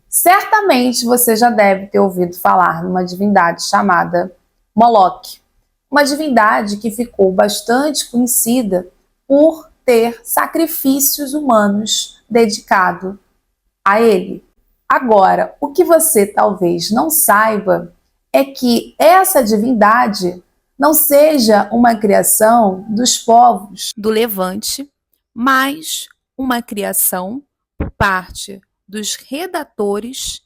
Certamente você já deve ter ouvido falar numa divindade chamada Moloque, uma divindade que ficou bastante conhecida por ter sacrifícios humanos dedicados a ele. Agora, o que você talvez não saiba é que essa divindade não seja uma criação dos povos do Levante, mas uma criação por parte dos redatores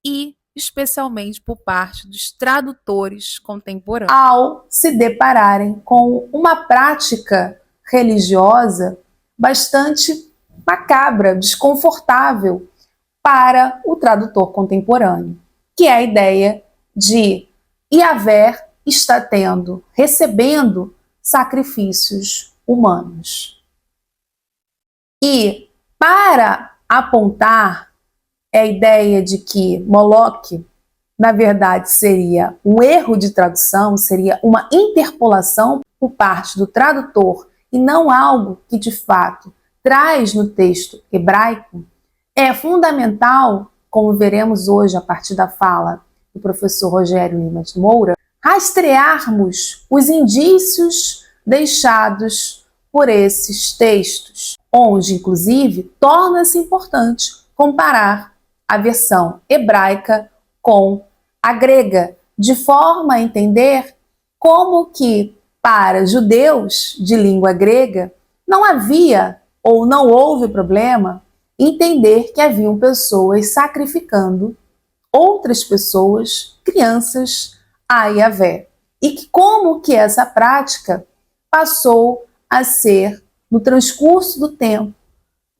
e especialmente por parte dos tradutores contemporâneos. Ao se depararem com uma prática religiosa bastante macabra, desconfortável para o tradutor contemporâneo, que é a ideia de Yahvé está recebendo sacrifícios humanos. E para apontar a ideia de que Moloque, na verdade, seria um erro de tradução, seria uma interpolação por parte do tradutor e não algo que de fato traz no texto hebraico, é fundamental, como veremos hoje a partir da fala do professor Rogério Lima de Moura, rastrearmos os indícios deixados por esses textos, onde, inclusive, torna-se importante comparar a versão hebraica com a grega, de forma a entender como que, para judeus de língua grega, não havia ou não houve problema entender que haviam pessoas sacrificando outras pessoas, crianças, a Yahvé. E que como que essa prática passou a ser, no transcurso do tempo,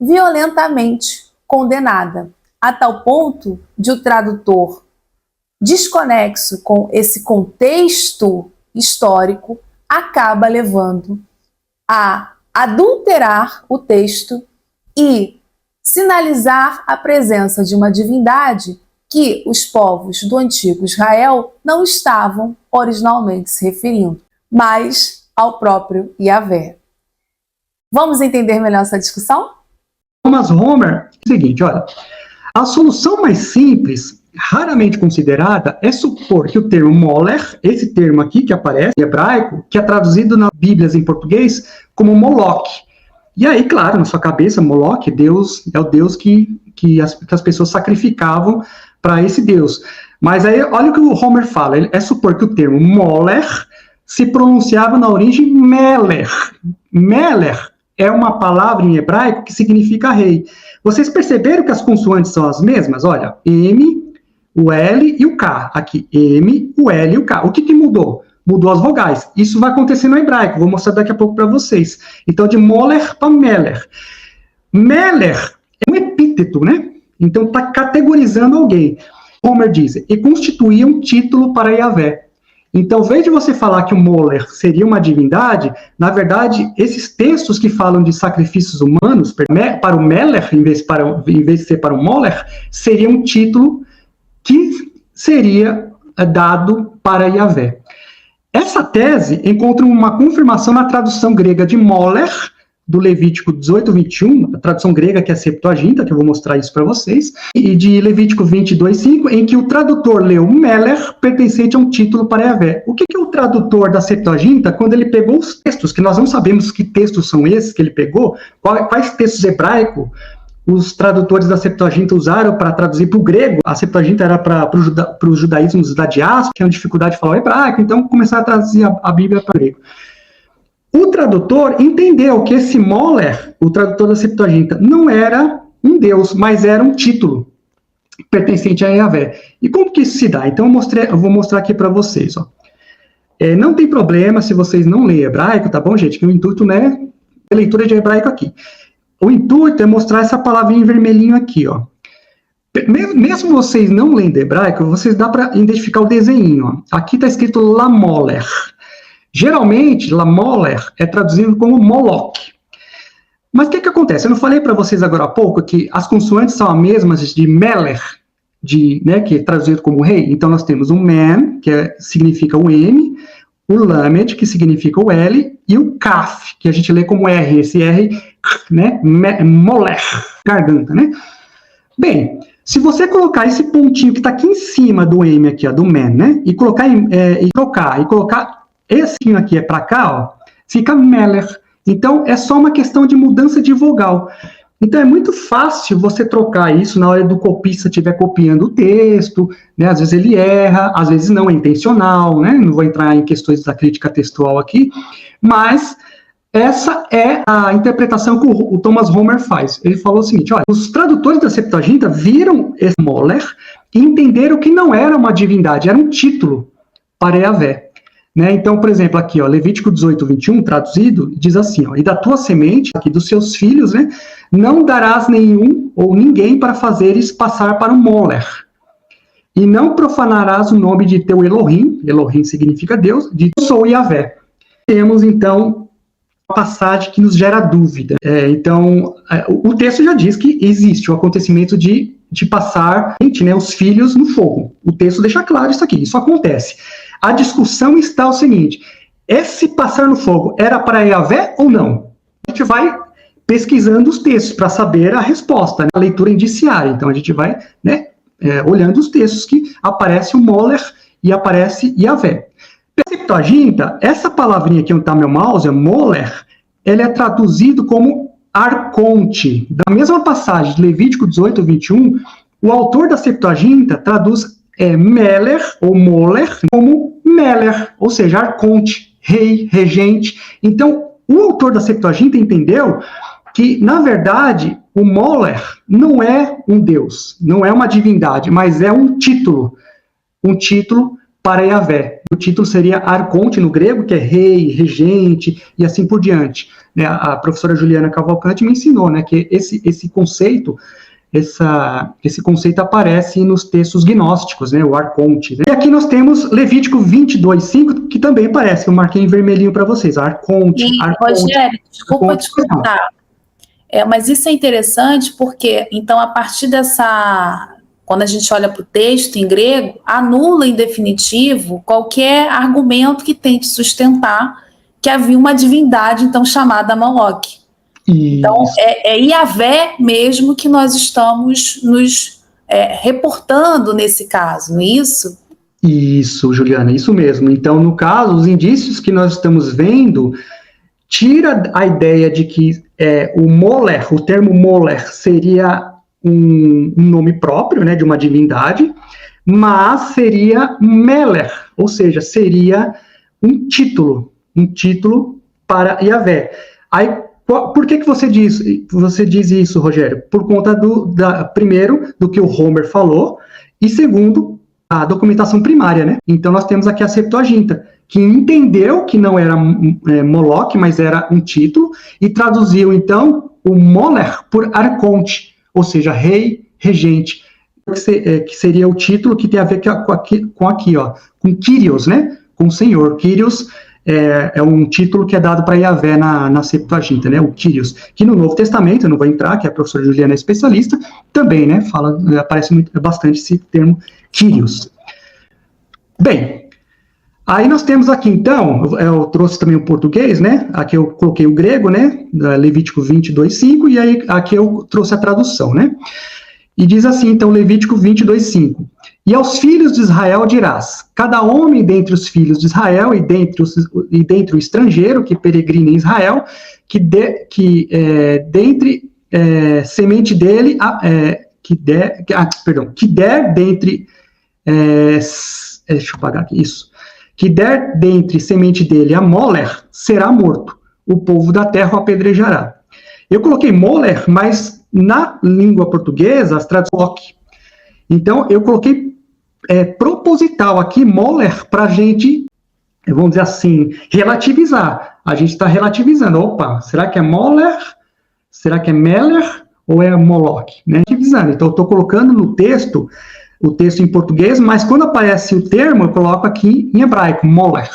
violentamente condenada, a tal ponto de o tradutor, desconexo com esse contexto histórico, acaba levando a adulterar o texto e sinalizar a presença de uma divindade que os povos do antigo Israel não estavam originalmente se referindo, mas ao próprio Yahvé. Vamos entender melhor essa discussão? Thomas Homer, é o seguinte, olha, a solução mais simples, raramente considerada, é supor que o termo Moler, esse termo aqui que aparece em hebraico, que é traduzido nas Bíblias em português como Moloque. E aí, claro, na sua cabeça, Moloque, Deus, é o Deus que as pessoas sacrificavam para esse Deus. Mas aí, olha o que o Homer fala, é supor que o termo Moler se pronunciava na origem Meler. Meler é uma palavra em hebraico que significa rei. Vocês perceberam que as consoantes são as mesmas? Olha, M, o L e o K. Aqui, M, o L e o K. O que mudou? Mudou as vogais. Isso vai acontecer no hebraico, vou mostrar daqui a pouco para vocês. Então, de Moler para Meler. Meler é um epíteto, né? Então, está categorizando alguém. Homer diz, e constituía um título para Yahvé. Então, ao invés de você falar que o Moler seria uma divindade, na verdade, esses textos que falam de sacrifícios humanos, para o Meler, em vez de ser para o Moler, seria um título que seria dado para Yahvé. Essa tese encontra uma confirmação na tradução grega de Moler, do Levítico 18, 21, a tradução grega que é a Septuaginta, que eu vou mostrar isso para vocês, e de Levítico 22, 5, em que o tradutor leu Meler, pertencente a um título para Yahvé. O que é o tradutor da Septuaginta, quando ele pegou os textos, que nós não sabemos que textos são esses que ele pegou, quais textos hebraicos os tradutores da Septuaginta usaram para traduzir para o grego. A Septuaginta era para os judaísmos da diáspora, que tinham dificuldade de falar o hebraico, então começaram a traduzir a Bíblia para o grego. O tradutor entendeu que esse Moler, o tradutor da Septuaginta, não era um deus, mas era um título pertencente a Yahvé. E como que isso se dá? Então eu vou mostrar aqui para vocês. Ó. Não tem problema se vocês não lerem hebraico, tá bom, gente? Que o intuito não é a leitura de hebraico aqui. O intuito é mostrar essa palavrinha em vermelhinho aqui, ó. Mesmo vocês não lendo hebraico, vocês dá para identificar o desenho, ó. Aqui está escrito Lamoler. Geralmente, Lamoler é traduzido como Moloque. Mas o que acontece? Eu não falei para vocês agora há pouco que as consoantes são as mesmas de Meler, né, que é traduzido como rei. Então, nós temos o Man, que significa o M, o Lamed, que significa o L, e o Kaf, que a gente lê como R, esse R, né, Moler, garganta, né? Bem, Se você colocar esse pontinho que está aqui em cima do M aqui, ó, do man, né? E colocar esse aqui para cá, ó, fica Meller. Então é só uma questão de mudança de vogal. Então é muito fácil você trocar isso na hora do copista estiver copiando o texto, né? Às vezes ele erra, às vezes não é intencional, né? Não vou entrar em questões da crítica textual aqui, mas essa é a interpretação que o Thomas Homer faz. Ele falou o seguinte, olha, os tradutores da Septuaginta viram esse Moller e entenderam que não era uma divindade, era um título para Yahvé. Né? Então, por exemplo, aqui, ó, Levítico 18, 21, traduzido, diz assim, ó, e da tua semente, aqui dos seus filhos, né, não darás nenhum ou ninguém para fazeres passar para um Moller. E não profanarás o nome de teu Elohim, Elohim significa Deus, de eu sou Yahvé. Temos, então, uma passagem que nos gera dúvida. Então, o texto já diz que existe o acontecimento de passar, né, os filhos no fogo. O texto deixa claro isso aqui, isso acontece. A discussão está o seguinte, esse passar no fogo era para Yahvé ou não? A gente vai pesquisando os textos para saber a resposta, né, a leitura indiciária. Então, a gente vai, né, olhando os textos que aparece o Moller e aparece Yahvé. Na Septuaginta, essa palavrinha aqui onde está meu mouse, Moller, ele é traduzido como arconte. Da mesma passagem de Levítico 18, 21, o autor da Septuaginta traduz Meller, ou Moller, como Meller, ou seja, arconte, rei, regente. Então, o autor da Septuaginta entendeu que, na verdade, o Moller não é um deus, não é uma divindade, mas é um título para Yahvé. O título seria arconte no grego, que é rei, regente, e assim por diante. Né, a professora Juliana Cavalcante me ensinou, né, que esse conceito aparece nos textos gnósticos, né, o arconte. Né? E aqui nós temos Levítico 22:5, que também aparece, eu marquei em vermelhinho para vocês, arconte. Rogério, desculpa te cortar, mas isso é interessante porque, então, a partir quando a gente olha para o texto em grego, anula em definitivo qualquer argumento que tente sustentar que havia uma divindade, então, chamada Moloque. Isso. Então, é Yahvé mesmo que nós estamos nos reportando nesse caso, não é isso? Isso, Juliana, isso mesmo. Então, no caso, os indícios que nós estamos vendo tira a ideia de que o termo Moller seria um nome próprio, né, de uma divindade, mas seria Meller, ou seja, seria um título para Yahvé. Aí, por que você diz isso, Rogério? Por conta primeiro, do que o Homer falou, e segundo, a documentação primária, né? Então, nós temos aqui a Septuaginta, que entendeu que não era Moloque, mas era um título, e traduziu, então, o Moller por arconte, ou seja, rei, regente, que seria o título que tem a ver com Kyrios, né? Com o Senhor. Kyrios é um título que é dado para Yahvé na Septuaginta, né? O Kyrios, que no Novo Testamento, eu não vou entrar, que a professora Juliana é especialista, também, né? Aparece bastante esse termo Kyrios. Bem, aí nós temos aqui, então, eu trouxe também o português, né? Aqui eu coloquei o grego, né? Levítico 22:5, e aí aqui eu trouxe a tradução, né? E diz assim, então, Levítico 22:5. E aos filhos de Israel dirás, cada homem dentre os filhos de Israel e dentre o estrangeiro que peregrina em Israel, que dentre semente dele, que der dentre, deixa eu apagar aqui, isso, que der dentre semente dele a Moller, será morto, o povo da terra o apedrejará. Eu coloquei Moller, mas na língua portuguesa, as traduções. Então, eu coloquei proposital aqui, Moller, para a gente, vamos dizer assim, relativizar. A gente está relativizando. Opa, será que é Moller? Será que é Meller? Ou é Moloque? Né? Relativizando. Então, eu estou colocando no texto, o texto em português, mas quando aparece o termo, eu coloco aqui em hebraico, Moller.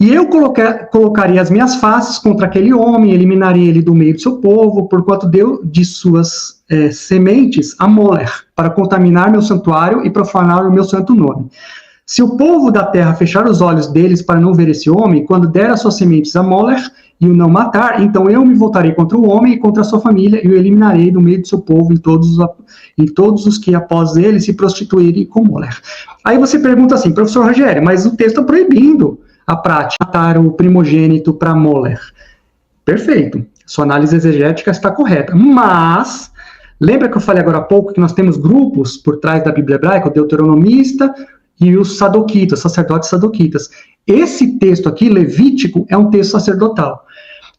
E eu colocaria as minhas faces contra aquele homem, eliminaria ele do meio do seu povo, porquanto deu de suas sementes a Moller, para contaminar meu santuário e profanar o meu santo nome. Se o povo da terra fechar os olhos deles para não ver esse homem, quando der as suas sementes a Moller, e o não matar, então eu me voltarei contra o homem e contra a sua família, e o eliminarei do meio do seu povo em todos os que após ele se prostituírem com Moloch. Aí você pergunta assim, professor Rogério, mas o texto está proibindo a prática de matar o primogênito para Moloch. Perfeito, sua análise exegética está correta, mas lembra que eu falei agora há pouco que nós temos grupos por trás da Bíblia hebraica, o deuteronomista e os sadoquitas, sacerdotes sadoquitas. Esse texto aqui, Levítico, é um texto sacerdotal.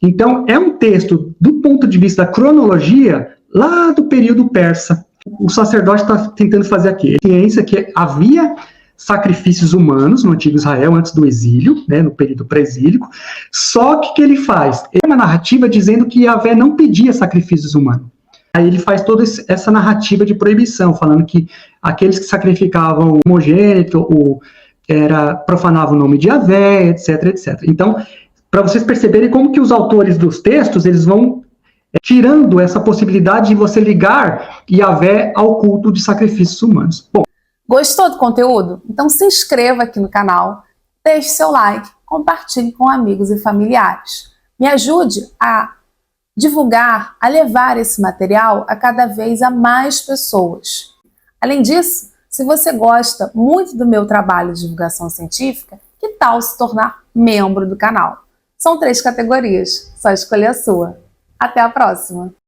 Então, é um texto, do ponto de vista da cronologia, lá do período persa. O sacerdote está tentando fazer aqui a ciência que havia sacrifícios humanos no antigo Israel, antes do exílio, né, no período pré-exílico, só que o que ele faz? É uma narrativa dizendo que Yahvé não pedia sacrifícios humanos. Aí ele faz toda essa narrativa de proibição, falando que aqueles que sacrificavam o primogênito, profanavam o nome de Yahvé, etc, etc. Então, para vocês perceberem como que os autores dos textos, eles vão tirando essa possibilidade de você ligar Yahvé ao culto de sacrifícios humanos. Bom, gostou do conteúdo? Então se inscreva aqui no canal, deixe seu like, compartilhe com amigos e familiares. Me ajude a divulgar, a levar esse material a cada vez a mais pessoas. Além disso, se você gosta muito do meu trabalho de divulgação científica, que tal se tornar membro do canal? São 3 categorias, só escolher a sua. Até a próxima!